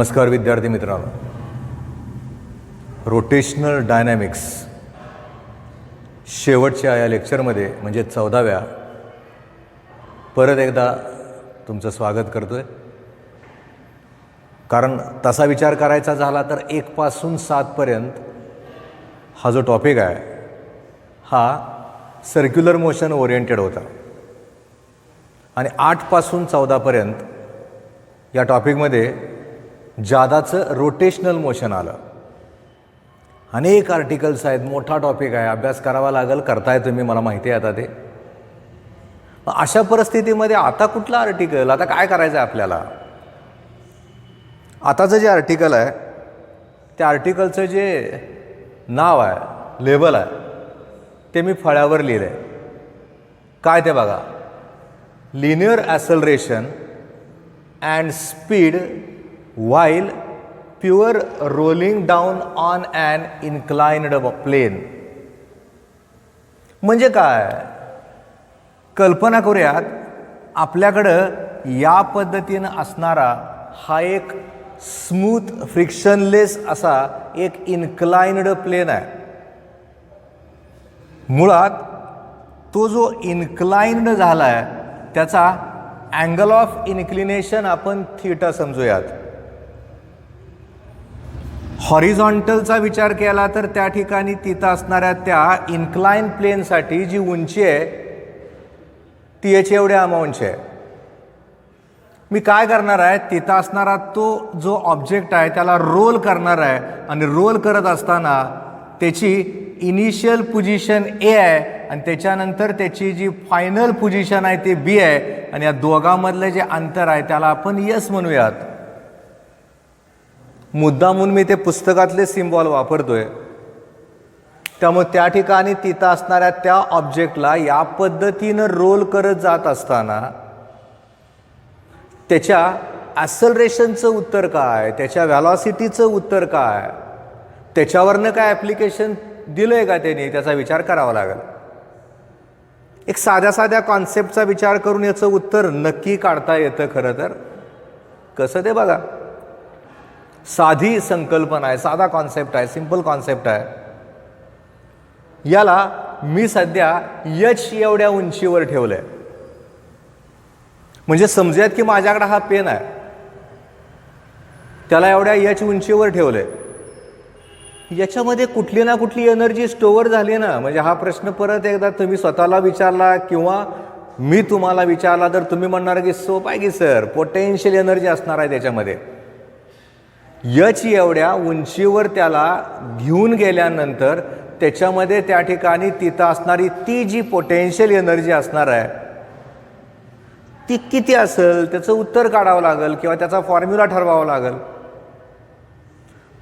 नमस्कार विद्यार्थी मित्रांनो, रोटेशनल डायनॅमिक्स शेवटच्या या लेक्चरमध्ये म्हणजे 14व्या परत एकदा तुमचं स्वागत करतोय. कारण तसा विचार करायचा झाला तर 1 पासून 7 पर्यंत हा जो टॉपिक आहे हा सर्क्युलर मोशन ओरिएंटेड होता आणि 8 पासून 14 पर्यंत या टॉपिकमध्ये जादाचं रोटेशनल मोशन आलं. अनेक आर्टिकल्स आहेत, मोठा टॉपिक आहे, अभ्यास करावा लागेल, करताय तुम्ही, मला माहिती आहे आता ते. अशा परिस्थितीमध्ये आता कुठला आर्टिकल, आता काय करायचं आहे आपल्याला? आताचं जे आर्टिकल आहे त्या आर्टिकलचं जे नाव आहे, लेबल आहे, ते मी फळ्यावर लिहिलं आहे. काय ते बघा, linear acceleration and speed while pure rolling down on an inclined plane. म्हणजे काय? कल्पना करूयात, आपल्याकडं या पद्धतीनं असणारा हा एक स्मूथ फ्रिक्शनलेस असा एक इन्क्लाइन्ड प्लेन आहे. मुळात तो जो इन्क्लाइन्ड झाला आहे त्याचा अँगल ऑफ इन्क्लिनेशन आपण थीटा समजूयात. हॉरिझॉन्टलचा विचार केला तर त्या ठिकाणी तिथं असणाऱ्या त्या इन्क्लाइन प्लेनसाठी जी उंची आहे ती याची एवढ्या अमाऊंटची आहे. मी काय करणार आहे, तिथं असणारा तो जो ऑब्जेक्ट आहे त्याला रोल करणार आहे आणि रोल करत असताना त्याची इनिशियल पोझिशन ए आहे आणि त्याच्यानंतर त्याची जी फायनल पोझिशन आहे ते बी आहे आणि या दोघांमधलं जे अंतर आहे त्याला आपण यस म्हणूयात. मुद्दामून मी ते पुस्तकातले सिम्बॉल वापरतोय, त्यामुळे त्या ठिकाणी तिथं असणाऱ्या त्या ऑब्जेक्टला या पद्धतीनं रोल करत जात असताना त्याच्या ॲसलरेशनचं उत्तर काय, त्याच्या व्हॅलॉसिटीचं उत्तर काय, त्याच्यावरनं काय ॲप्लिकेशन दिलं आहे का त्याने, त्याचा विचार करावा लागेल. एक साध्या कॉन्सेप्टचा विचार करून याचं उत्तर नक्की काढता येतं. खरं तर कसं ते बघा, साधी संकल्पना आहे, साधा कॉन्सेप्ट आहे, सिंपल कॉन्सेप्ट आहे. याला मी सध्या एच एवढ्या उंचीवर ठेवलं आहे. म्हणजे समजूयात की माझ्याकडे हा पेन आहे, त्याला एवढ्या एच उंचीवर ठेवलं आहे. याच्यामध्ये कुठली ना कुठली एनर्जी स्टोअर झाली ना. म्हणजे हा प्रश्न परत एकदा तुम्ही स्वतःला विचारला किंवा मी तुम्हाला विचारला तर तुम्ही म्हणणार की सोपं आहे की सर, पोटेन्शियल एनर्जी असणार आहे त्याच्यामध्ये. एच एवढ्या उंचीवर त्याला घेऊन गेल्यानंतर त्याच्यामध्ये त्या ठिकाणी तिथं असणारी ती जी पोटेन्शियल एनर्जी असणार आहे ती किती असेल त्याचं उत्तर काढावं लागेल किंवा त्याचा फॉर्म्युला ठरवावा लागेल.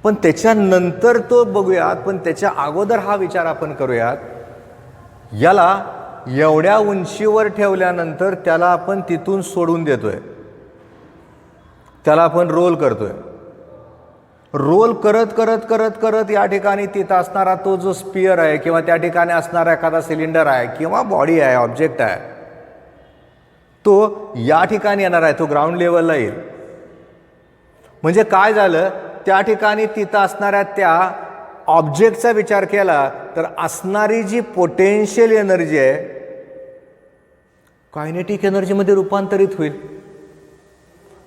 पण त्याच्यानंतर तो बघूयात, पण त्याच्या अगोदर हा विचार आपण करूयात. याला एवढ्या उंचीवर ठेवल्यानंतर त्याला आपण तिथून सोडून देतोय, त्याला आपण रोल करतोय. रोल करत करत करत करत या ठिकाणी तिथं असणारा तो जो स्पियर आहे किंवा त्या ठिकाणी असणारा एखादा सिलेंडर आहे किंवा बॉडी आहे, ऑब्जेक्ट आहे, तो या ठिकाणी येणार आहे, तो ग्राउंड लेवलला येईल. म्हणजे काय झालं, त्या ठिकाणी तिथं असणाऱ्या त्या ऑब्जेक्टचा विचार केला तर असणारी जी पोटेन्शियल एनर्जी आहे कायनेटिक एनर्जीमध्ये रूपांतरित होईल.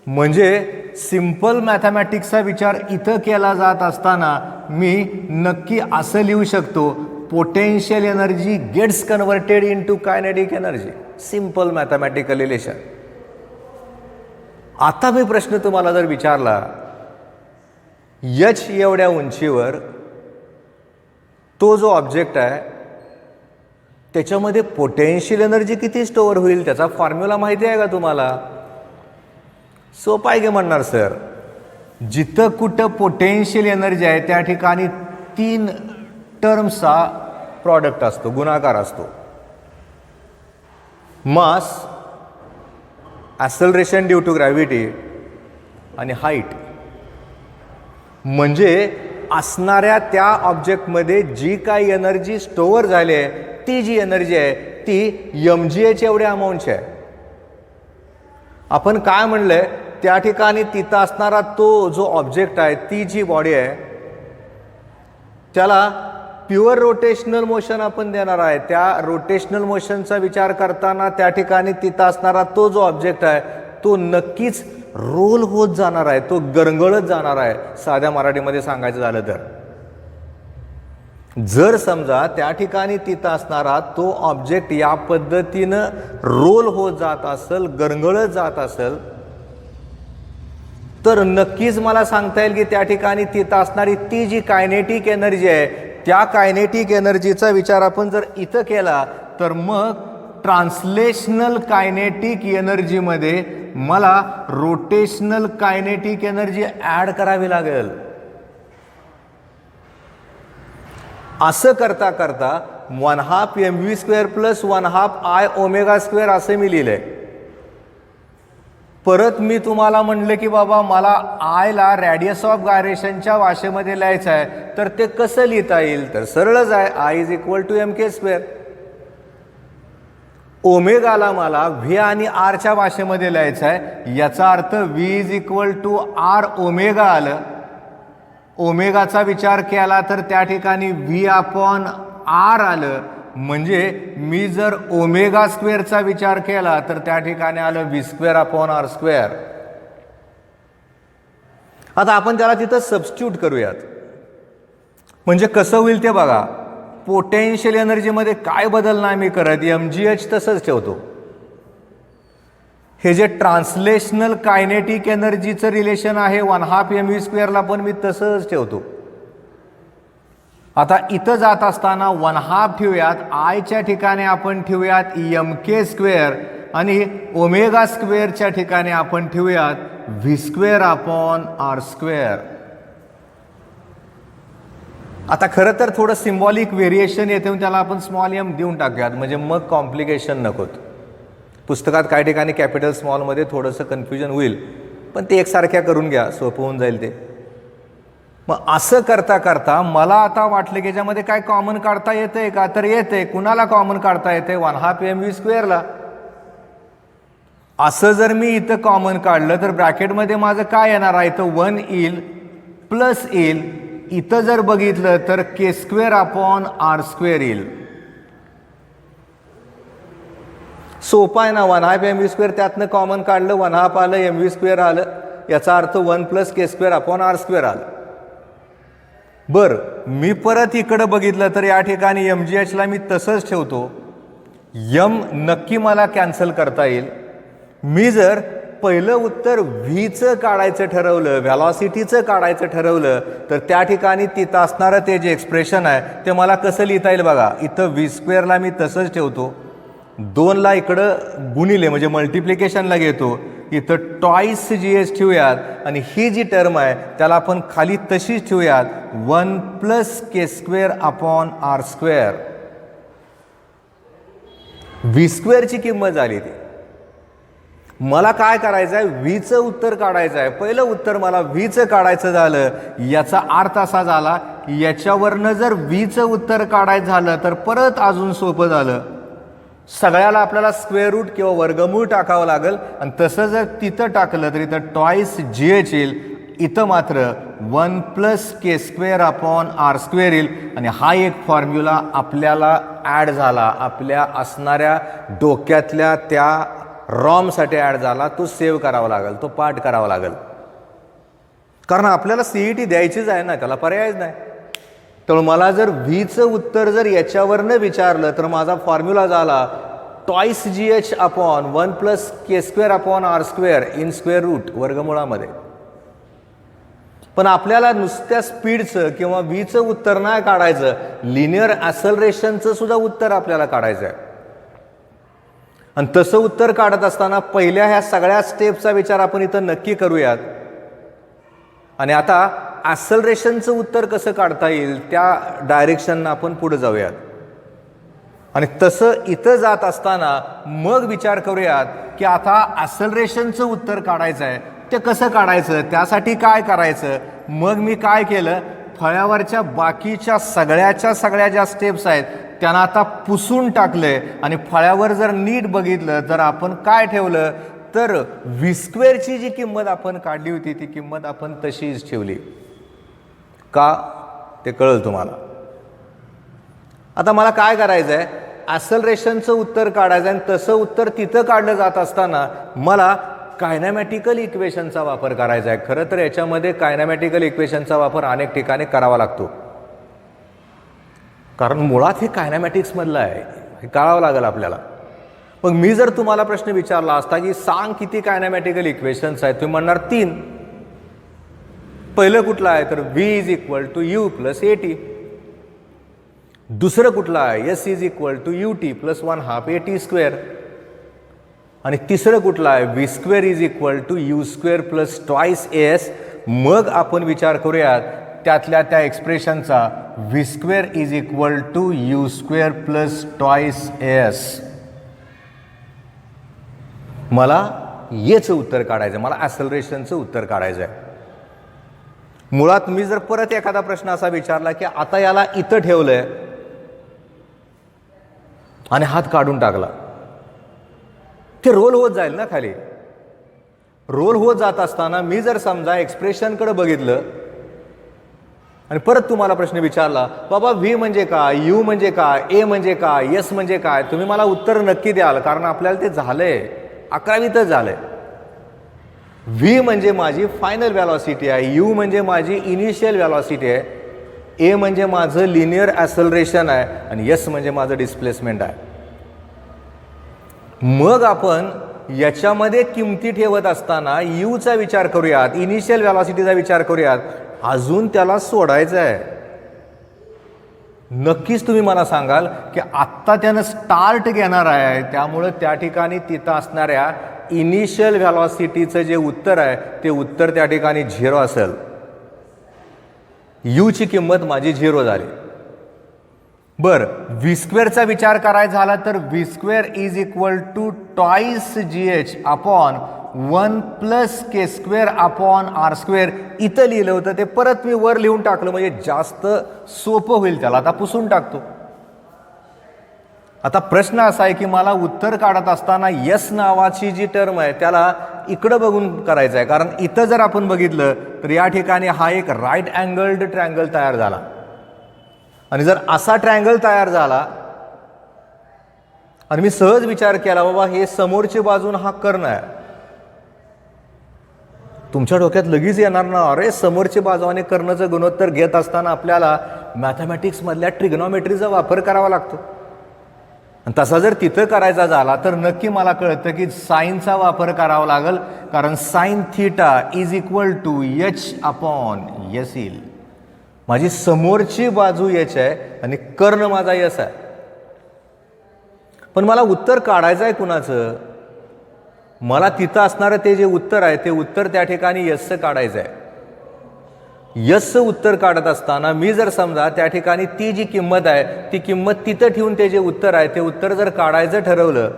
म्हणजे सिंपल मॅथमॅटिक्सचा विचार इथं केला जात असताना मी नक्की असं लिहू शकतो, potential energy gets converted into kinetic energy. Simple mathematical relation. आता मी प्रश्न तुम्हाला जर विचारला, एच एवढ्या उंचीवर तो जो ऑब्जेक्ट आहे त्याच्यामध्ये पोटेन्शियल एनर्जी किती स्टोअर होईल, त्याचा फॉर्म्युला माहिती आहे का तुम्हाला? सोपं आहे की म्हणणार सर, जिथं कुठं पोटेन्शियल एनर्जी आहे त्या ठिकाणी 3 टर्म्सचा प्रॉडक्ट असतो, गुणाकार असतो. मास, ॲसलरेशन ड्यू टू ग्रॅव्हिटी आणि हाईट. म्हणजे असणाऱ्या त्या ऑब्जेक्टमध्ये जी काही एनर्जी स्टोअर झाली आहे ती जी एनर्जी आहे ती mgh एवढ्या अमाऊंटची आहे. आपण काय म्हणलंय, त्या ठिकाणी तिथं असणारा तो जो ऑब्जेक्ट आहे, ती जी बॉडी आहे, त्याला प्युअर रोटेशनल मोशन आपण देणार आहे. त्या रोटेशनल मोशनचा विचार करताना त्या ठिकाणी तिथं असणारा तो जो ऑब्जेक्ट आहे तो नक्कीच रोल होत जाणार आहे, तो गरंगळत जाणार आहे. साध्या मराठीमध्ये सांगायचं झालं तर, जर समजा त्या ठिकाणी तिथं असणारा तो ऑब्जेक्ट या पद्धतीनं रोल होत जात असेल, गरंगळत जात असेल, तर नक्कीच मला सांगता येईल की त्या ठिकाणी तिथं असणारी ती जी कायनेटिक एनर्जी आहे, त्या कायनेटिक एनर्जीचा विचार आपण जर इथं केला तर मग ट्रान्सलेशनल कायनेटिक एनर्जीमध्ये मला रोटेशनल कायनेटिक एनर्जी ॲड करावी लागेल. असं करता करता 1/2 mv² + 1/2 I ω² असं मी लिहिलंय. परत मी तुम्हाला म्हणलं की बाबा मला आयला रॅडियस ऑफ गायरेशनच्या भाषेमध्ये लिहायचं आहे, तर ते कसं लिहिता येईल? तर सरळच आहे, I = mk². ओमेगाला मला व्ही आणि आरच्या भाषेमध्ये लिहायचं आहे, याचा अर्थ V = R आलं. ओमेगाचा विचार केला तर त्या ठिकाणी V/R आलं. म्हणजे मी जर ω²चा विचार केला तर त्या ठिकाणी आलं V²/R². आता आपण त्याला तिथं सबस्टिट्यूट करूयात. म्हणजे कसं होईल ते बघा. पोटेन्शियल एनर्जीमध्ये काय बदल नाही मी करत, mgh तसंच ठेवतो. हे जे ट्रान्सलेशनल कायनेटिक एनर्जीचं रिलेशन आहे 1/2 mv² ला पण मी तसंच ठेवतो. आता इथं जात असताना 1/2 ठेवूयात, आयच्या ठिकाणी आपण ठेवूयात mk² आणि ω²च्या ठिकाणी आपण ठेवूयात V²/R². आता खरं तर थोडं सिम्बॉलिक व्हेरिएशन येते, त्याला आपण स्मॉल m देऊन टाकूयात, म्हणजे मग कॉम्प्लिकेशन नकोत. पुस्तकात काही ठिकाणी कॅपिटल स्मॉलमध्ये थोडंसं कन्फ्युजन होईल, पण ते एकसारख्या करून घ्या, सोपं होऊन जाईल ते. मग असं करता करता मला आता वाटलं की याच्यामध्ये काय कॉमन काढता येतंय का? तर येतंय. कुणाला कॉमन काढता येते? 1/2 mv² ला. असं जर मी इथं कॉमन काढलं तर ब्रॅकेटमध्ये माझं काय येणार आहे? इथं 1 येईल प्लस येईल. इथं जर बघितलं तर k²/R² येईल. सोपं आहे ना. 1/2 mv² त्यातनं कॉमन काढलं, 1/2 आलं, mv² आलं, याचा अर्थ 1 + k²/R² आलं. बरं, मी परत इकडं बघितलं तर या ठिकाणी mgh ला मी तसंच ठेवतो. m नक्की मला कॅन्सल करता येईल. मी जर पहिलं उत्तर व्हीचं काढायचं ठरवलं, व्हॅलॉसिटीचं काढायचं ठरवलं, तर त्या ठिकाणी तिथं असणारं ते जे एक्सप्रेशन आहे ते मला कसं लिहिता येईल बघा. इथं V² ला मी तसंच ठेवतो, 2 ला इकडं गुणिले म्हणजे मल्टिप्लिकेशनला घेतो, इथं टॉईस GH ठेवूयात आणि ही जी टर्म आहे त्याला आपण खाली तशीच ठेवूयात 1 + k²/R². V² ची किंमत झाली ती. मला काय करायचं आहे? व्हीचं उत्तर काढायचं आहे. पहिलं उत्तर मला व्हीचं काढायचं झालं, याचा अर्थ असा झाला याच्यावरनं जर व्हीचं उत्तर काढायचं झालं तर परत अजून सोपं झालं. सगळ्याला आपल्याला स्क्वेअर रूट किंवा वर्गमूळ टाकावं लागेल आणि तसं जर तिथं टाकलं तर इथं टॉईस GH येईल. इथं मात्र 1 + k²/R² येईल. आणि हा एक फॉर्म्युला आपल्याला ॲड झाला, आपल्या असणाऱ्या डोक्यातल्या त्या रॉमसाठी ॲड झाला. तो सेव्ह करावा लागेल, तो पाठ करावा लागेल, कारण आपल्याला CET द्यायचीच आहे ना, त्याला पर्यायच नाही. त्यामुळे मला जर व्हीचं उत्तर जर याच्यावरनं विचारलं तर माझा फॉर्म्युला झाला twice GH upon 1 + k²/R² in square root वर्गमुळामध्ये. पण आपल्याला नुसत्या स्पीडचं किंवा व्हीचं उत्तर नाही काढायचं, लिनियर ॲक्सलरेशनचं सुद्धा उत्तर आपल्याला काढायचं आहे. आणि तसं उत्तर काढत असताना पहिल्या ह्या सगळ्या स्टेपचा विचार आपण इथं नक्की करूयात. आणि आता ॲक्सलरेशनचं उत्तर कसं काढता येईल त्या डायरेक्शननं आपण पुढे जाऊयात. आणि तसं इथं जात असताना मग विचार करूयात की आता ॲक्सलरेशनचं उत्तर काढायचं आहे, ते कसं काढायचं, त्यासाठी काय करायचं. मग मी काय केलं, फळ्यावरच्या बाकीच्या सगळ्या ज्या स्टेप्स आहेत त्यांना आता पुसून टाकलंय. आणि फळ्यावर जर नीट बघितलं तर आपण काय ठेवलं, तर व्ही स्क्वेअरची जी किंमत आपण काढली होती ती किंमत आपण तशीच ठेवली. का ते कळलं तुम्हाला. आता मला काय करायचं आहे, ॲक्सलरेशनचं उत्तर काढायचं आहे. आणि तसं उत्तर तिथं काढलं जात असताना मला कायनॅमॅटिकल इक्वेशनचा वापर करायचा आहे. खरं तर याच्यामध्ये कायनॅमॅटिकल इक्वेशनचा वापर अनेक ठिकाणी करावा लागतो, कारण मुळात हे कायनॅमॅटिक्समधलं आहे, हे कळावं लागेल आपल्याला. मग मी जर तुम्हाला प्रश्न विचारला असता की सांग किती कायनॅमॅटिकल इक्वेशन्स आहेत, तुम्ही म्हणणार 3. पहिलं कुठलं आहे तर v is equal to u plus a t. दुसरं कुठलं आहे s is equal to u t plus 1/2 a t square. आणि तिसरं कुठलं आहे v square is equal to u square plus twice s. मग आपण विचार करूयात त्यातल्या त्या एक्सप्रेशनचा, v square is equal to u square plus twice s. मला याचं उत्तर काढायचं, मला ॲक्सलरेशनचं उत्तर काढायचं आहे. मुळात मी जर परत एखादा प्रश्न असा विचारला की आता याला इथं ठेवलंय आणि हात काढून टाकला, ते रोल होत जाईल ना खाली. रोल होत जात असताना मी जर समजा एक्सप्रेशनकडे बघितलं आणि परत तुम्हाला प्रश्न विचारला, बाबा व्ही म्हणजे काय, यू म्हणजे काय, ए म्हणजे काय, एस म्हणजे काय, तुम्ही मला उत्तर नक्की द्याल, कारण आपल्याला ते झालंय, 11वीतच झालंय. व्ही म्हणजे माझी फायनल व्हॅलॉसिटी आहे, यू म्हणजे माझी इनिशियल व्हॅलॉसिटी आहे, ए म्हणजे माझं लिनियर ॲक्सलरेशन आहे आणि एस म्हणजे माझं डिस्प्लेसमेंट आहे. मग आपण याच्यामध्ये किमती ठेवत असताना यूचा विचार करूयात, इनिशियल व्हॅलॉसिटीचा विचार करूयात. अजून त्याला सोडायचं आहे. नक्कीच तुम्ही मला सांगाल की आत्ता त्यानं स्टार्ट घेणार आहे, त्यामुळं त्या ठिकाणी तिथं असणाऱ्या इनिशियल व्हॅलॉसिटीचं जे उत्तर आहे ते उत्तर त्या ठिकाणी 0 असेल. यूची किंमत माझी 0 झाली. बरं, व्ही स्क्वेअरचा विचार करायचा झाला तर V square is equal to twice G H upon 1 plus K square upon R square. इथं लिहिलं होतं ते परत मी वर लिहून टाकलं म्हणजे जास्त सोपं होईल, त्याला आता पुसून टाकतो. आता प्रश्न असा आहे की मला उत्तर काढत असताना यस नावाची जी टर्म आहे त्याला इकडं बघून करायचं आहे, कारण इथं जर आपण बघितलं तर या ठिकाणी हा एक राईट अँगल्ड ट्रँगल तयार झाला. आणि जर असा ट्रँगल तयार झाला आणि मी सहज विचार केला, बाबा हे समोरची बाजून हा कर्ण आहे, तुमच्या डोक्यात लगेच येणार ना, अरे समोरची बाजू आणि कर्णचं गुणोत्तर घेत असताना आपल्याला मॅथमॅटिक्समधल्या ट्रिग्नॉमेट्रीचा वापर करावा लागतो. आणि तसा जर तिथं करायचा झाला तर नक्की मला कळतं की साईनचा वापर करावा लागेल, कारण sine theta is equal to H upon S येईल. माझी समोरची बाजू एच आहे आणि कर्ण माझा यस आहे. पण मला उत्तर काढायचं आहे कुणाचं, मला तिथं असणारं ते जे उत्तर आहे ते उत्तर त्या ठिकाणी यसचं काढायचं आहे. यसचं उत्तर काढत असताना मी जर समजा त्या ठिकाणी ती जी किंमत आहे ती किंमत तिथं ठेवून ते जे उत्तर आहे ते उत्तर जर काढायचं ठरवलं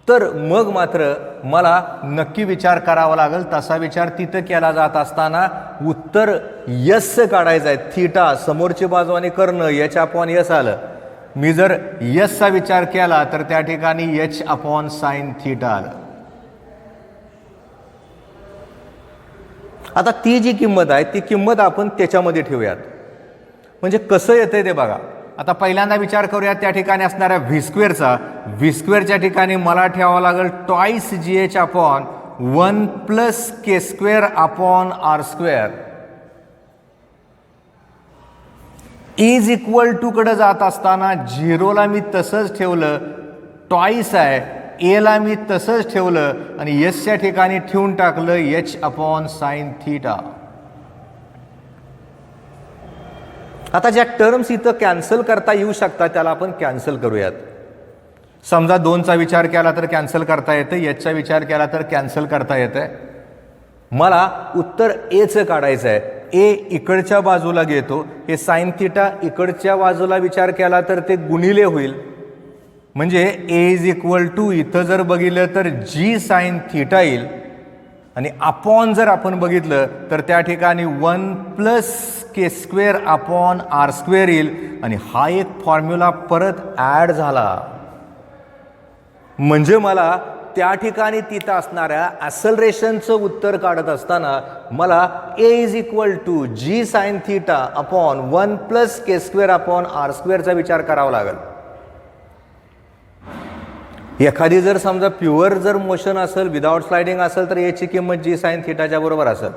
तर मग मात्र मला नक्की विचार करावा लागेल. तसा विचार तिथं केला जात असताना उत्तर यसचं काढायचं आहे. थीटा समोरची बाजू आणि कर्ण एच अपॉन यस आलं. मी जर यसचा विचार केला तर त्या ठिकाणी एच अपॉन साइन थीटा आलं. आता ती जी किंमत आहे ती किंमत आपण त्याच्यामध्ये ठेवूयात. म्हणजे कसं येतंय ते बघा. आता पहिल्यांदा विचार करूयात त्या ठिकाणी असणाऱ्या व्ही स्क्वेअरचा. व्ही स्क्वेअरच्या ठिकाणी मला ठेवावं लागेल twice G H upon 1 plus K square upon R square. Is equal to कडे जात असताना 0ला मी तसंच ठेवलं, ट्वाईस आहे, एला मी तसंच ठेवलं आणि एसच्या ठिकाणी ठेवून टाकलं एच अपॉन साइन थीटा. आता ज्या टर्म्स इथं कॅन्सल करता येऊ शकतात त्याला आपण कॅन्सल करूयात. समजा 2चा विचार केला तर कॅन्सल करता येतं, एचचा विचार केला तर कॅन्सल करता येतं. मला उत्तर एचं काढायचं आहे. ए इकडच्या बाजूला घेतो, हे साइन थीटा इकडच्या बाजूला विचार केला तर ते गुणिले होईल. म्हणजे ए इज इक्वल टू इथं जर बघितलं तर जी साइन थीटा येईल आणि अपॉन जर आपण बघितलं तर त्या ठिकाणी 1 प्लस के स्क्वेअर अपॉन आर स्क्वेअर येईल. आणि हा एक फॉर्म्युला परत ॲड झाला. म्हणजे मला त्या ठिकाणी तिथं असणाऱ्या ॲक्सलरेशनचं उत्तर काढत असताना मला a is equal to g sine theta upon 1 plus K square upon r स्क्वेअरचा विचार करावा लागेल. एखादी जर समजा प्युअर जर मोशन असेल, विदाउट स्लायडिंग असेल, तर याची किंमत जी साइन थीटाच्या बरोबर असेल.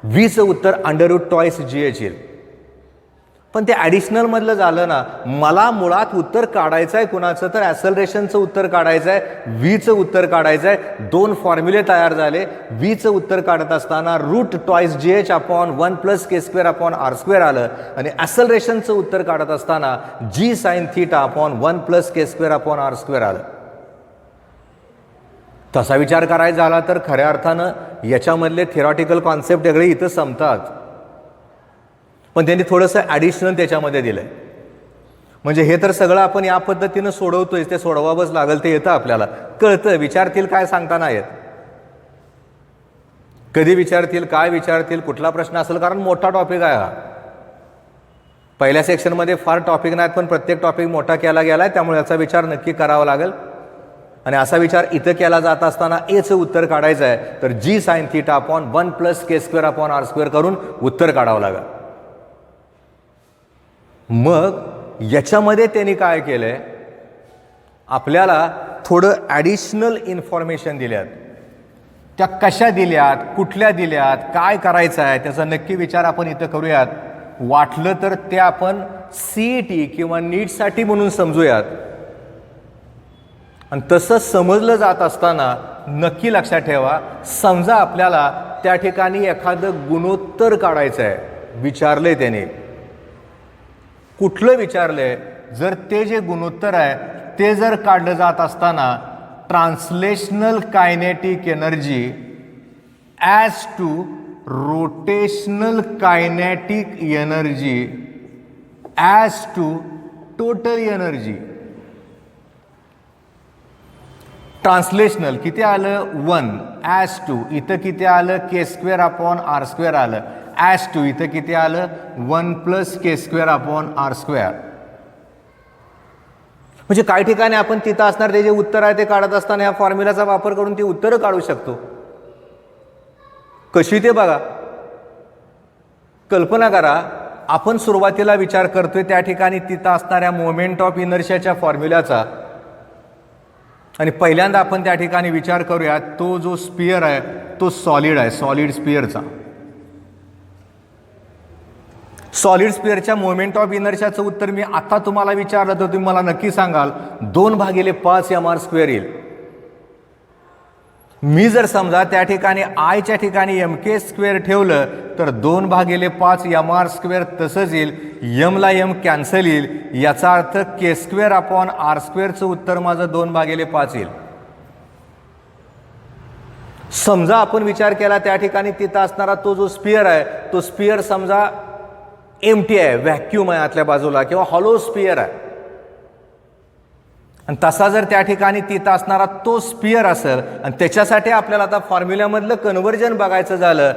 व्हीचं उत्तर अंडररूट टॉईस जी एच येईल. पण ते ॲडिशनल मधलं झालं ना, मला मुळात उत्तर काढायचं आहे कुणाचं, तर ॲक्सलरेशनचं उत्तर काढायचं आहे, व्हीचं उत्तर काढायचं आहे. दोन फॉर्म्युले तयार झाले. व्हीचं उत्तर काढत असताना root twice g H upon 1 plus के स्क्वेअर अपॉन आर स्क्वेअर आलं आणि ॲक्सलरेशनचं उत्तर काढत असताना g sine theta upon 1 plus के स्क्वेअर अपॉन आर स्क्वेअर आलं. तसा विचार करायचा झाला तर खऱ्या अर्थानं याच्यामधले थिअरॉटिकल कॉन्सेप्ट वेगळे इथं संपतात, पण त्यांनी थोडंसं ॲडिशनल त्याच्यामध्ये दिलंय. म्हणजे हे तर सगळं आपण या पद्धतीनं सोडवतोय, ते सोडवावंच लागेल. ते येतं, आपल्याला कळतं. विचारतील काय सांगता नाही येत, कधी विचारतील, काय विचारतील, कुठला प्रश्न असेल, कारण मोठा टॉपिक आहे हा. पहिल्या सेक्शनमध्ये फार टॉपिक नाहीत, पण प्रत्येक टॉपिक मोठा केला गेला आहे, त्यामुळे याचा विचार नक्की करावा लागेल. आणि असा विचार इथं केला जात असताना एचं उत्तर काढायचं आहे, तर जी साइन थीटा अपॉन 1 प्लस के स्क्वेअर अपॉन आर स्क्वेअर करून उत्तर काढावं लागेल. मग याच्यामध्ये त्यांनी काय केलंय, आपल्याला थोडं ॲडिशनल इन्फॉर्मेशन दिल्यात. त्या कशा दिल्यात, कुठल्या दिल्यात, काय करायचं आहे, त्याचा नक्की विचार आपण इथं करूयात. वाटलं तर ते आपण CET किंवा नीटसाठी म्हणून समजूयात. आणि तसं समजलं जात असताना नक्की लक्षात ठेवा, समजा आपल्याला त्या ठिकाणी एखादं गुणोत्तर काढायचं आहे, विचारलंय त्याने. कुठलं विचारलंय, जर ते जे गुणोत्तर आहे ते जर काढलं जात असताना translational kinetic energy as to rotational kinetic energy as to total energy. Translational किती आलं 1 ॲज टू, इथं किती आलं K square upon R square आलं, ॲज टू इथं किती आलं 1 प्लस के स्क्वेअर अपॉन आर स्क्वेअर. म्हणजे काही ठिकाणी आपण तिथं असणार ते जे उत्तर आहे ते काढत असताना या फॉर्म्युलाचा वापर करून ती उत्तरं काढू शकतो. कशी ते बघा, कल्पना करा. आपण सुरुवातीला विचार करतोय त्या ठिकाणी तिथं असणाऱ्या मोमेंट ऑफ इनर्शियाच्या फॉर्म्युल्याचा, आणि पहिल्यांदा आपण त्या ठिकाणी विचार करूया तो जो स्पियर आहे तो सॉलिड आहे, सॉलिड स्पियरचा. सॉलिड स्पियरच्या मोमेंट ऑफ इनर्शियाचं उत्तर मी आता तुम्हाला विचारलं तर तुम्ही मला नक्की सांगाल 2/5 mr² येईल. मी जर समजा त्या ठिकाणी आयच्या ठिकाणी mk² ठेवलं तर 2/5 mr² तसंच येईल. यमला यम कॅन्सल येईल. याचा अर्थ k² अपॉन r²चं उत्तर माझं 2/5 येईल. समजा आपण विचार केला त्या ठिकाणी तिथं असणारा तो जो स्पियर आहे तो स्पियर समजा एम्प्टी आहे, व्हॅक्यूम आहे आतल्या बाजूला, किंवा हॉलो स्पियर आहे. आणि तसा जर त्या ठिकाणी तिथं असणारा तो स्पियर असेल आणि त्याच्यासाठी आपल्याला आता फॉर्म्युल्यामधलं कन्व्हर्जन बघायचं झालं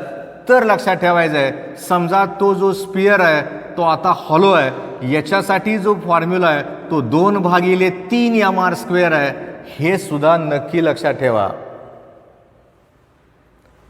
तर लक्षात ठेवायचं आहे, समजा तो जो स्पियर आहे तो आता हॉलो आहे, याच्यासाठी जो फॉर्म्युला आहे तो 2/3 mr² आहे. हे सुद्धा नक्की लक्षात ठेवा.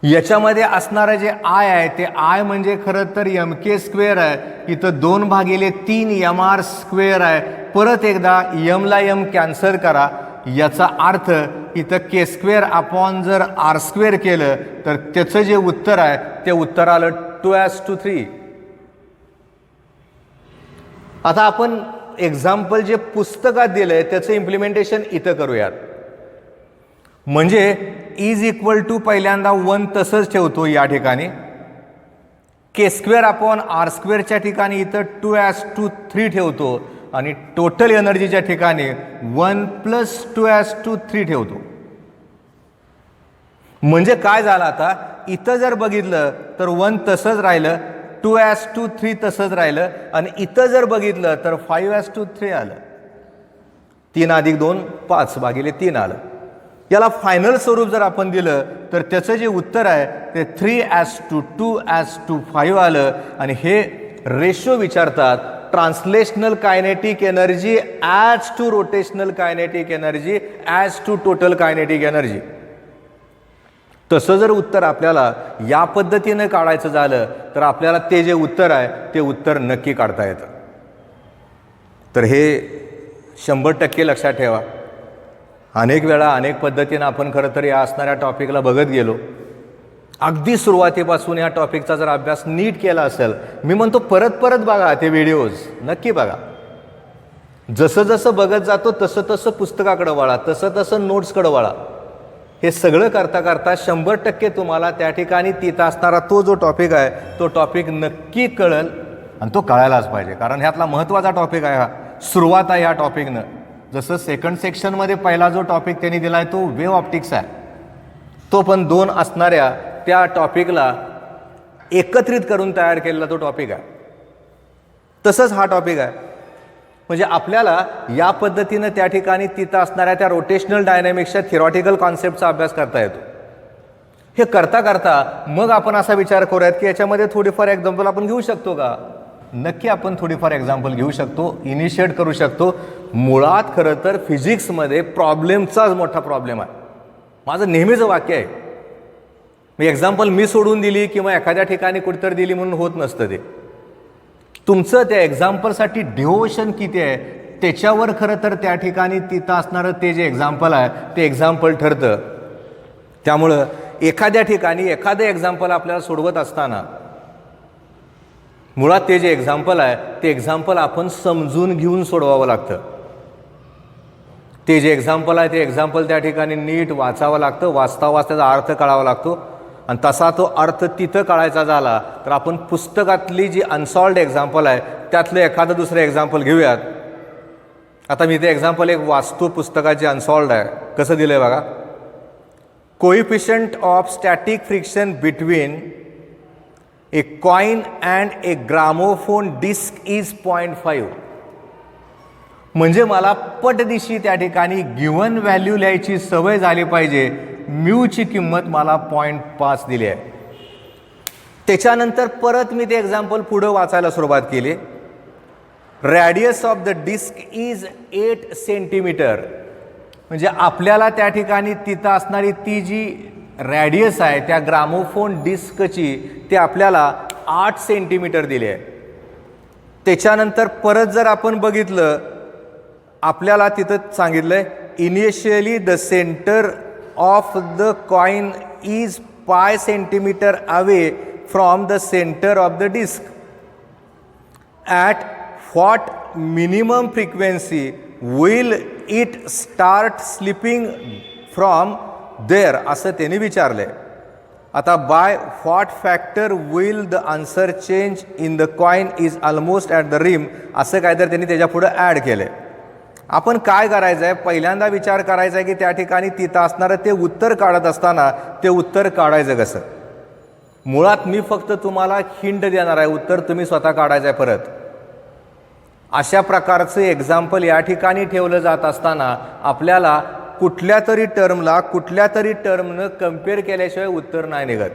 याच्यामध्ये असणारं जे आय आहे ते आय म्हणजे खरं तर mk² आहे. इथं 2/3 mr² आहे. परत एकदा यमला यम कॅन्सल करा. याचा अर्थ इथं k² अपॉन जर r² केलं तर त्याचं जे उत्तर आहे ते उत्तर आलं 2:3. आता आपण एक्झाम्पल जे पुस्तकात दिलंय त्याचं इम्प्लिमेंटेशन इथं करूयात. म्हणजे इज इक्वल टू पहिल्यांदा 1 तसंच ठेवतो या ठिकाणी, k² अपॉन r²च्या ठिकाणी इथं 2:3 ठेवतो आणि टोटल एनर्जीच्या ठिकाणी 1 प्लस 2:3 ठेवतो. म्हणजे काय झालं, आता इथं जर बघितलं तर 1 तसंच राहिलं, 2:3 तसंच राहिलं, आणि इथं जर बघितलं तर 5:3 आलं. 3 + 2 5/3 आलं. याला फायनल स्वरूप जर आपण दिलं तर त्याचं जे उत्तर आहे ते 3:2:5 आलं. आणि हे रेशो विचारतात translational kinetic energy as to rotational kinetic energy as to total kinetic energy. तसं जर उत्तर आपल्याला या पद्धतीनं काढायचं झालं तर आपल्याला ते जे उत्तर आहे ते उत्तर नक्की काढता येतं. तर हे 100% लक्षात ठेवा. अनेक वेळा अनेक पद्धतीनं आपण खरं तर या असणाऱ्या टॉपिकला बघत गेलो. अगदी सुरुवातीपासून या टॉपिकचा जर अभ्यास नीट केला असेल, मी म्हणतो परत परत बघा ते व्हिडिओज, नक्की बघा. जसं जसं बघत जातो तसं तसं पुस्तकाकडं वळा, तसं तसं नोट्सकडं वळा. हे सगळं करता करता 100% तुम्हाला त्या ठिकाणी तिथं असणारा तो जो टॉपिक आहे तो टॉपिक नक्की कळेल. आणि तो कळायलाच पाहिजे, कारण ह्यातला महत्त्वाचा टॉपिक आहे हा. सुरुवात आहे ह्या टॉपिकनं. जसं सेकंड सेक्शनमध्ये पहिला जो टॉपिक त्यांनी दिला आहे तो वेव्ह ऑप्टिक्स आहे. तो पण 2 असणाऱ्या त्या टॉपिकला एकत्रित करून तयार केलेला तो टॉपिक आहे. तसंच हा टॉपिक आहे. म्हणजे आपल्याला या पद्धतीनं त्या ठिकाणी तिथं असणाऱ्या त्या रोटेशनल डायनॅमिक्सच्या थिअरॉटिकल कॉन्सेप्टचा अभ्यास करता येतो. हे करता करता मग आपण असा विचार करूयात की याच्यामध्ये थोडीफार एक्झाम्पल आपण घेऊ शकतो का. नक्की आपण थोडीफार एक्झाम्पल घेऊ शकतो, इनिशिएट करू शकतो. मुळात खरं तर फिजिक्समध्ये प्रॉब्लेमचाच मोठा प्रॉब्लेम आहे. माझं नेहमीचं वाक्य आहे, मी एक्झाम्पल मी सोडून दिली किंवा एखाद्या ठिकाणी कुठेतरी दिली म्हणून होत नसतं. ते तुमचं त्या एक्झाम्पलसाठी डिव्होशन किती आहे त्याच्यावर खरं तर त्या ठिकाणी तिथं असणारं ते जे एक्झाम्पल आहे ते एक्झाम्पल ठरतं. त्यामुळं एखाद्या ठिकाणी एखादं एक्झाम्पल आपल्याला सोडवत असताना मुळात ते जे एक्झाम्पल आहे ते एक्झाम्पल आपण समजून घेऊन सोडवावं लागतं. ते जे एक्झाम्पल आहे ते एक्झाम्पल त्या ठिकाणी नीट वाचावं लागतं. वाचता वाचता त्याचा अर्थ कळावा लागतो. आणि तसा तो अर्थ तिथं कळायचा झाला तर आपण पुस्तकातली जी अनसॉल्व्ड एक्झाम्पल आहे त्यातलं एखादं दुसरं एक्झाम्पल घेऊयात. आता मी ते एक्झाम्पल एक वाचतो पुस्तकाची अनसॉल्व्ड आहे. कसं दिलं आहे बघा. Coefficient of static friction between a coin and a gramophone disc is 0.5. म्हणजे मला पटदिशी त्या ठिकाणी गिवन व्हॅल्यू लिहायची सवय झाली पाहिजे. म्यूची किंमत मला 0.5 दिली आहे. त्याच्यानंतर परत मी ते एक्झाम्पल पुढं वाचायला सुरुवात केली. Radius of the disc is 8 centimetre. म्हणजे आपल्याला त्या ठिकाणी तिथं असणारी ती जी रॅडियस आहे त्या ग्रामोफोन डिस्कची ते आपल्याला 8 सेंटीमीटर दिली आहे. त्याच्यानंतर परत जर आपण बघितलं आपल्याला तिथं सांगितलंय initially the centre of the coin is 5 centimetre away from the centre of the disc. At what minimum frequency will it start slipping from there असं त्यांनी विचारलंय. आता by what factor will the answer change in the coin is almost at the rim असं काहीतरी त्यांनी त्याच्या पुढे add केलंय. आपण काय करायचं आहे, पहिल्यांदा विचार करायचा आहे की त्या ठिकाणी तिथं असणारं ते उत्तर काढत असताना ते उत्तर काढायचं कसं. मुळात मी फक्त तुम्हाला हिंट देणार आहे, उत्तर तुम्ही स्वतः काढायचं आहे. परत अशा प्रकारचं एक्झाम्पल या ठिकाणी ठेवलं जात असताना आपल्याला कुठल्या तरी टर्मनं कम्पेअर केल्याशिवाय उत्तर नाही निघत.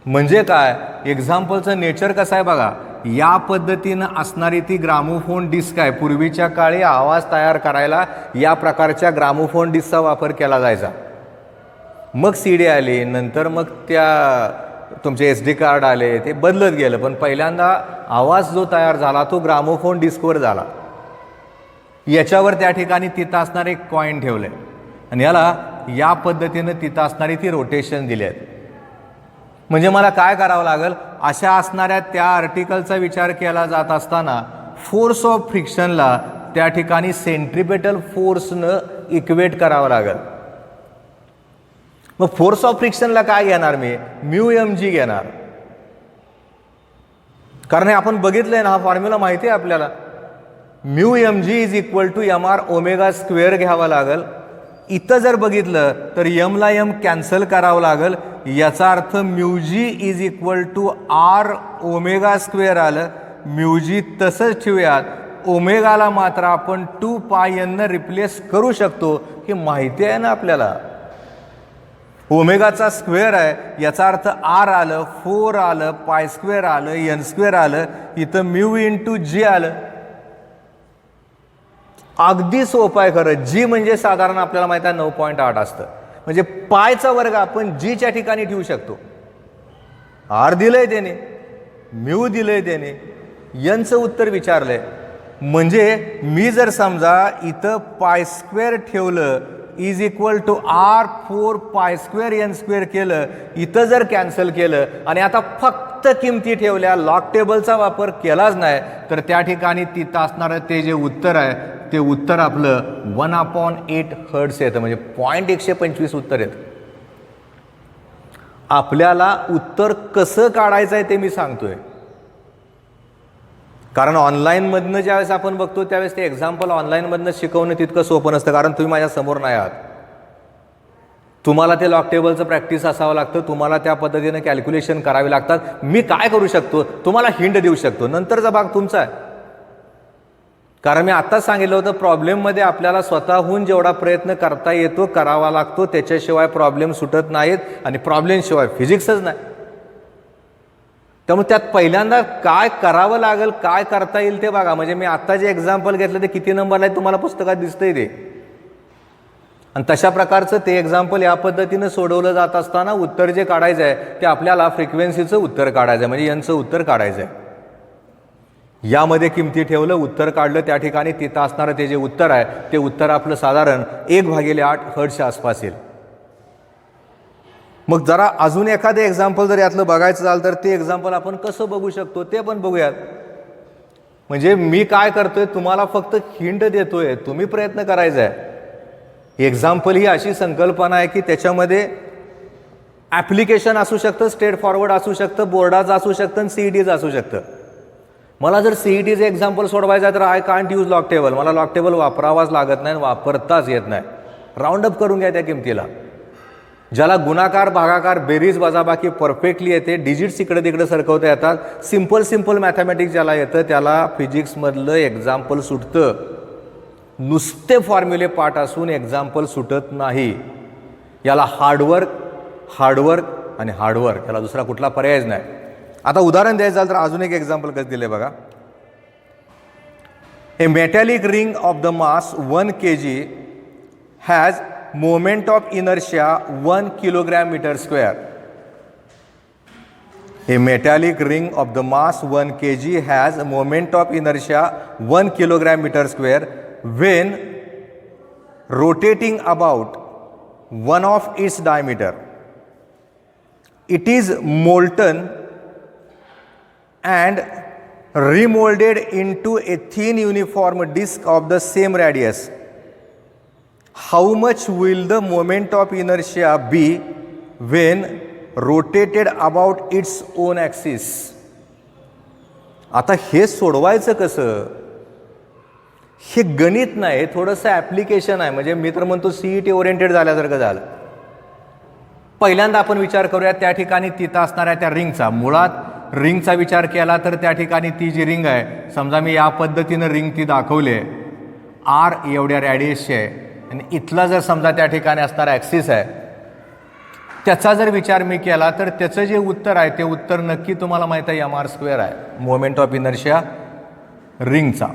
म्हणजे काय, एक्झाम्पलचं नेचर कसं आहे बघा. या पद्धतीनं असणारी ती ग्रामोफोन डिस्क आहे. पूर्वीच्या काळी आवाज तयार करायला या प्रकारच्या ग्रामोफोन डिस्कचा वापर केला जायचा. मग CD आली, नंतर मग त्या तुमचे SD कार्ड आले, ते बदलत गेलं. पण पहिल्यांदा आवाज जो तयार झाला तो ग्रामोफोन डिस्कवर झाला. याच्यावर त्या ठिकाणी तिथं असणारे एक कॉइन ठेवले आणि याला या पद्धतीनं तिथं असणारी ती रोटेशन दिली आहेत. म्हणजे मला काय करावं लागेल, अशा असणाऱ्या त्या आर्टिकलचा विचार केला जात असताना फोर्स ऑफ फ्रिक्शनला त्या ठिकाणी सेंट्रिपेटल फोर्सनं इक्वेट करावं लागेल. मग फोर्स ऑफ फ्रिक्शनला काय घेणार मी, μmg घेणार. कारण हे आपण बघितलंय ना, हा फॉर्म्युला माहिती आहे आपल्याला. μmg is equal to mr² घ्यावा लागेल. इथं जर बघितलं तर m ला m कॅन्सल करावं लागेल. याचा अर्थ μg is equal to r⍵² आलं. μg तसंच ठेवूयात. ओमेगाला मात्र आपण 2πn रिप्लेस करू शकतो, हे माहिती आहे ना आपल्याला. ओमेगाचा स्क्वेअर आहे याचा अर्थ आर आलं, 4 आलं, पाय स्क्वेअर आलं, एन स्क्वेअर आलं, इथं म्यू इंटू जी आलं. अगदी सोपं आहे खरं. जी म्हणजे साधारण आपल्याला माहिती आहे 9.8 असतं, म्हणजे पायचा वर्ग आपण जीच्या ठिकाणी ठेवू शकतो. आर दिलंय त्याने, म्यू दिलंय त्याने, एनचं उत्तर विचारलंय. म्हणजे मी जर समजा इथं पाय स्क्वेअर ठेवलं is equal to R 4 pi square N square केलं, इथं जर कॅन्सल केलं आणि आता फक्त किमती ठेवल्या, लॉग टेबलचा वापर केलाच नाही, तर त्या ठिकाणी तिथं असणारं ते जे उत्तर आहे ते उत्तर आपलं 1/8 हर्ट्झ येतं, म्हणजे 0.125 उत्तर येतं. आपल्याला उत्तर कसं काढायचं आहे ते मी सांगतोय, कारण ऑनलाईनमधनं ज्यावेळेस आपण बघतो त्यावेळेस ते एक्झाम्पल ऑनलाईनमधनं शिकवणं तितकं सोपं नसतं, कारण तुम्ही माझ्या समोर नाही आहात. तुम्हाला ते लॉग टेबलचं प्रॅक्टिस असावं लागतं, तुम्हाला त्या पद्धतीनं कॅल्क्युलेशन करावे लागतात. मी काय करू शकतो, तुम्हाला हिंट देऊ शकतो, नंतरचा भाग तुमचा आहे. कारण मी आत्ताच सांगितलं होतं, प्रॉब्लेममध्ये आपल्याला स्वतःहून जेवढा प्रयत्न करता येतो करावा लागतो, त्याच्याशिवाय प्रॉब्लेम सुटत नाहीत आणि प्रॉब्लेमशिवाय फिजिक्सच नाही. त्यामुळे त्यात पहिल्यांदा काय करावं लागेल, काय करता येईल ते बघा. म्हणजे मी आत्ता जे एक्झाम्पल घेतलं ते किती नंबरला आहे तुम्हाला पुस्तकात दिसतंय ते, आणि तशा प्रकारचं ते एक्झाम्पल या पद्धतीनं सोडवलं जात असताना उत्तर जे काढायचं आहे ते आपल्याला फ्रिक्वेन्सीचं उत्तर काढायचं आहे, म्हणजे यांचं उत्तर काढायचं आहे. यामध्ये किमती ठेवलं, उत्तर काढलं, त्या ठिकाणी तिथं असणारं ते जे उत्तर आहे ते उत्तर आपलं साधारण 1/8 हर्ट्झच्या आसपास येईल. मग जरा अजून एखादं एक्झाम्पल जर यातलं बघायचं झालं तर ते एक्झाम्पल आपण कसं बघू शकतो ते पण बघूयात. म्हणजे मी काय करतोय, तुम्हाला फक्त हिंट देतोय, तुम्ही प्रयत्न करायचा आहे. एक्झाम्पल ही अशी संकल्पना आहे की त्याच्यामध्ये ॲप्लिकेशन असू शकतं, स्ट्रेट फॉरवर्ड असू शकतं, बोर्डाचं असू शकतं, CETचं असू शकतं. मला जर CETचं एक्झाम्पल सोडवायचं आहे तर I can't use log table, मला लॉग टेबल वापरावाच लागत नाही, वापरताच येत नाही. राऊंडअप करून घ्या त्या किमतीला. ज्याला गुणाकार, भागाकार, बेरीज, वजाबाकी परफेक्टली येते, डिजिट्स इकडे तिकडे सरकवता येतात, सिंपल मॅथमॅटिक्स ज्याला येतं त्याला फिजिक्समधलं एक्झाम्पल सुटतं. नुसते फॉर्म्युले पाठ असून एक्झाम्पल सुटत नाही. याला हार्डवर्क आणि हार्डवर्क, याला दुसरा कुठला पर्यायच नाही. आता उदाहरण द्यायचं झालं तर अजून एक एक्झाम्पल कसं दिलंय बघा. A metallic ring of the mass 1 kg has moment of inertia 1 kg/m². A metallic ring of the mass 1 kg has a moment of inertia 1 kg/m² when rotating about one of its diameter. It is molten and remolded into a thin uniform disk of the same radius. How much will the moment of inertia be when rotated about its own axis? आता हे सोडवायचं कसं? हे गणित नाही, थोडंसं application आहे. म्हणजे मी तर म्हणतो CET ओरिएंटेड झाल्यासारखं झालं. पहिल्यांदा आपण विचार करूया त्या ठिकाणी तिथं असणाऱ्या त्या रिंगचा. मुळात रिंगचा विचार केला तर त्या ठिकाणी ती जी रिंग आहे, समजा मी या पद्धतीनं रिंग ती दाखवली आहे, R एवढ्या रॅडियसची आहे, आणि इथला जर समजा त्या ठिकाणी असणारा ॲक्सिस आहे, त्याचा जर विचार मी केला तर त्याचं जे उत्तर आहे ते उत्तर नक्की तुम्हाला माहीत आहे mr² आहे, मोमेंट ऑफ इनर्शिया रिंगचा.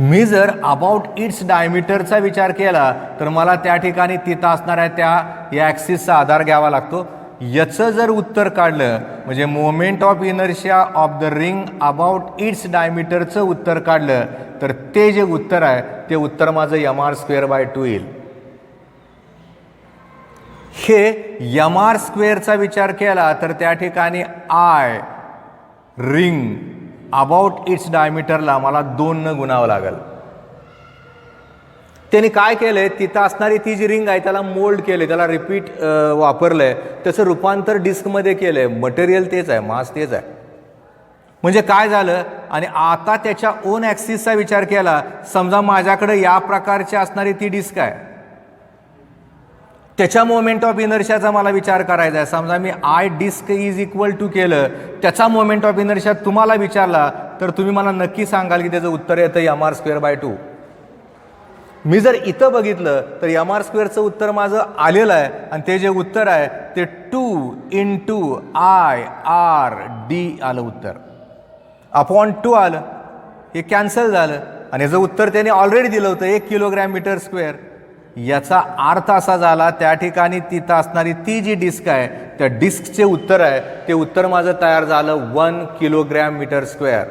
मी जर अबाउट इट्स डायमीटरचा विचार केला तर मला त्या ठिकाणी तिथं असणाऱ्या त्या या ॲक्सिसचा आधार घ्यावा लागतो. याचं जर उत्तर काढलं म्हणजे moment of inertia of the ring about its डायमीटरचं उत्तर काढलं तर ते जे उत्तर आहे ते उत्तर माझं mr²/2 येईल. हे mr² विचार केला तर त्या ठिकाणी आय रिंग अबाउट इट्स डायमीटरला मला 2 गुणावं लागेल. त्यांनी काय केलंय, तिथं असणारी ती जी रिंग आहे त्याला मोल्ड केले, त्याला रिपीट वापरलंय, त्याचं रूपांतर डिस्कमध्ये केलंय. मटेरियल तेच आहे, मास तेच आहे. म्हणजे काय झालं, आणि आता त्याच्या ओन ॲक्सिसचा विचार केला. समजा माझ्याकडे या प्रकारची असणारी ती डिस्क आहे, त्याच्या मोमेंट ऑफ इनर्शियाचा मला विचार करायचा आहे. समजा मी I disc is equal to केलं, त्याचा मोमेंट ऑफ इनर्शिया तुम्हाला विचारला तर तुम्ही मला नक्की सांगाल की त्याचं उत्तर येतं mr²/2. मी जर इथं बघितलं तर एम आर स्क्वेअरचं उत्तर माझं आलेलं आहे आणि ते जे उत्तर आहे ते 2 × IRD आलं उत्तर. अपॉन 2 आलं, हे कॅन्सल झालं आणि याचं उत्तर त्याने ऑलरेडी दिलं होतं 1 किलोग्रॅम मीटर स्क्वेअर. याचा अर्थ असा झाला त्या ठिकाणी तिथं असणारी ती जी डिस्क आहे त्या डिस्कचे उत्तर आहे ते उत्तर माझं तयार झालं 1 किलोग्रॅम मीटर स्क्वेअर.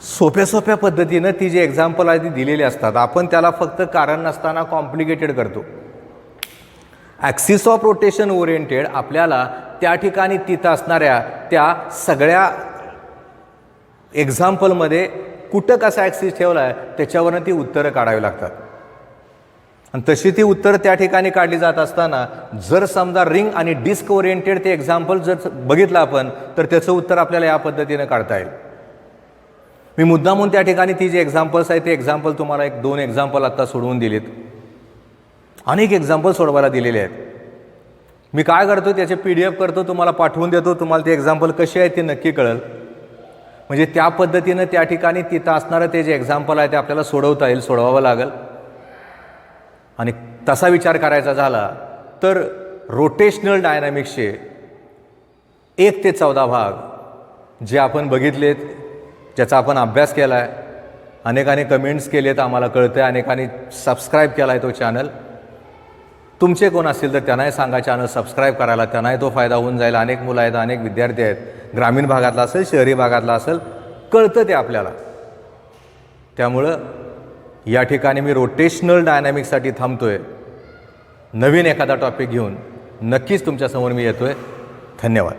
सोप्या सोप्या पद्धतीनं ती जी एक्झाम्पल आहे ती दिलेली असतात. आपण त्याला फक्त कारण नसताना कॉम्प्लिकेटेड करतो. ॲक्सिस ऑफ रोटेशन ओरिएंटेड आपल्याला त्या ठिकाणी तिथं असणाऱ्या त्या सगळ्या एक्झाम्पलमध्ये कुठं कसा ॲक्सिस ठेवला आहे त्याच्यावरनं ती उत्तरं काढावी लागतात. आणि तशी ती उत्तर त्या ठिकाणी काढली जात असताना जर समजा रिंग आणि डिस्क ओरिएंटेड ते एक्झाम्पल जर बघितलं आपण तर त्याचं उत्तर आपल्याला या पद्धतीनं काढता येईल. मी मुद्दामून त्या ठिकाणी ती जी एक्झाम्पल्स आहेत ते एक्झाम्पल तुम्हाला 1-2 एक्झाम्पल आत्ता सोडवून दिलीत. अनेक एक्झाम्पल सोडवायला दिलेले आहेत. मी काय करतो त्याचे PDF करतो, तुम्हाला पाठवून देतो. तुम्हाला ते एक्झाम्पल कसे आहेत ते नक्की कळेल. म्हणजे त्या पद्धतीनं त्या ठिकाणी तिथं असणारं ते जे एक्झाम्पल आहे ते आपल्याला सोडवता येईल, सोडवावं लागेल. आणि तसा विचार करायचा झाला तर रोटेशनल डायनॅमिक्सचे 1 ते 14 भाग जे आपण बघितलेत, ज्याचा आपण अभ्यास केला आहे, अनेकाने कमेंट्स केलेत, आम्हाला कळतं आहे, अनेकांनी सबस्क्राईब केला आहे तो चॅनल. तुमचे कोण असतील तर त्यांनाही सांगा चॅनल सबस्क्राईब करायला, त्यांनाही तो फायदा होऊन जाईल. अनेक मुलं आहेत, अनेक विद्यार्थी आहेत, ग्रामीण भागातला असेल, शहरी भागातला असेल, कळतं ते आपल्याला. त्यामुळं या ठिकाणी मी रोटेशनल डायनॅमिक्ससाठी थांबतोय. नवीन एखादा टॉपिक घेऊन नक्कीच तुमच्यासमोर मी येतोय. धन्यवाद.